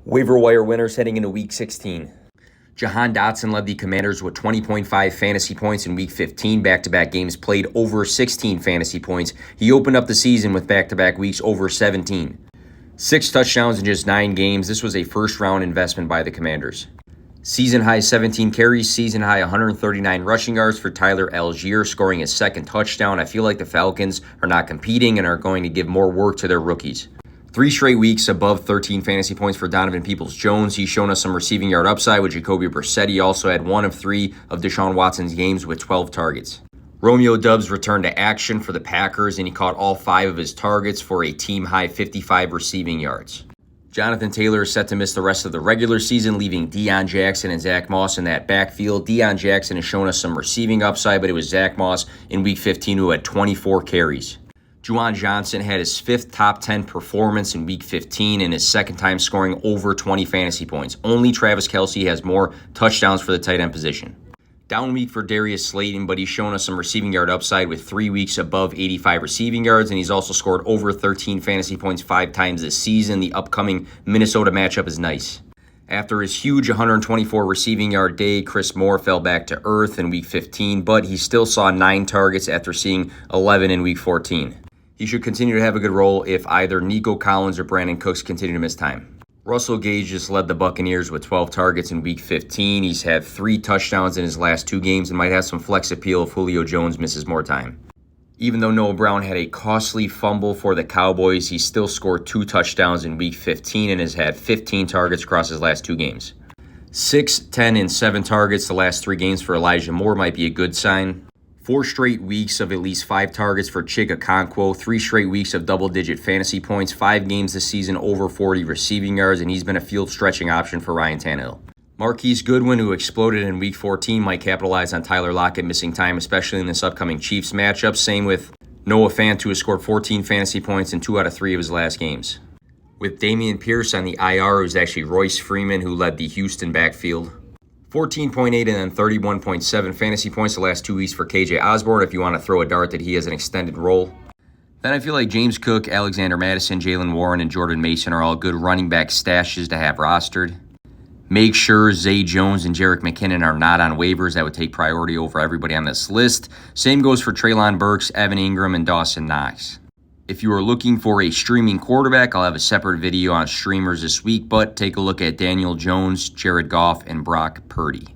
Waiver wire winners heading into Week 16. Jahan Dotson led the Commanders with 20.5 fantasy points in Week 15. Back-to-back games played over 16 fantasy points. He opened up the season with back-to-back weeks over 17. 6 touchdowns in just 9 games. This was a first-round investment by the Commanders. Season high 17 carries, season high 139 rushing yards for Tyler Algier, scoring his second touchdown. I feel like the Falcons are not competing and are going to give more work to their rookies. 3 straight weeks above 13 fantasy points for Donovan Peoples-Jones. He's shown us some receiving yard upside with Jacoby Brissett. He also had 1 of 3 of Deshaun Watson's games with 12 targets. Romeo Doubs returned to action for the Packers, and he caught all 5 of his targets for a team-high 55 receiving yards. Jonathan Taylor is set to miss the rest of the regular season, leaving Deion Jackson and Zach Moss in that backfield. Deion Jackson has shown us some receiving upside, but it was Zach Moss in Week 15 who had 24 carries. Juwan Johnson had his 5th top 10 performance in Week 15 and his 2nd time scoring over 20 fantasy points. Only Travis Kelce has more touchdowns for the tight end position. Down week for Darius Slayton, but he's shown us some receiving yard upside with 3 weeks above 85 receiving yards, and he's also scored over 13 fantasy points 5 times this season. The upcoming Minnesota matchup is nice. After his huge 124 receiving yard day, Chris Moore fell back to earth in Week 15, but he still saw 9 targets after seeing 11 in Week 14. He should continue to have a good role if either Nico Collins or Brandon Cooks continue to miss time. Russell Gage just led the Buccaneers with 12 targets in Week 15. He's had 3 touchdowns in his last 2 games and might have some flex appeal if Julio Jones misses more time. Even though Noah Brown had a costly fumble for the Cowboys, he still scored 2 touchdowns in Week 15 and has had 15 targets across his last 2 games. 6, 10, and 7 targets the last 3 games for Elijah Moore might be a good sign. 4 straight weeks of at least 5 targets for Chig Okonkwo, 3 straight weeks of double-digit fantasy points, 5 games this season over 40 receiving yards, and he's been a field-stretching option for Ryan Tannehill. Marquise Goodwin, who exploded in Week 14, might capitalize on Tyler Lockett missing time, especially in this upcoming Chiefs matchup. Same with Noah Fant, who has scored 14 fantasy points in 2 out of 3 of his last games. With Dameon Pierce on the IR, who's actually Royce Freeman, who led the Houston backfield. 14.8 and then 31.7 fantasy points the last 2 weeks for KJ Osborne if you want to throw a dart that he has an extended role. Then I feel like James Cook, Alexander Mattison, Jalen Warren, and Jordan Mason are all good running back stashes to have rostered. Make sure Zay Jones and Jerick McKinnon are not on waivers. That would take priority over everybody on this list. Same goes for Treylon Burks, Evan Ingram, and Dawson Knox. If you are looking for a streaming quarterback, I'll have a separate video on streamers this week, but take a look at Daniel Jones, Jared Goff, and Brock Purdy.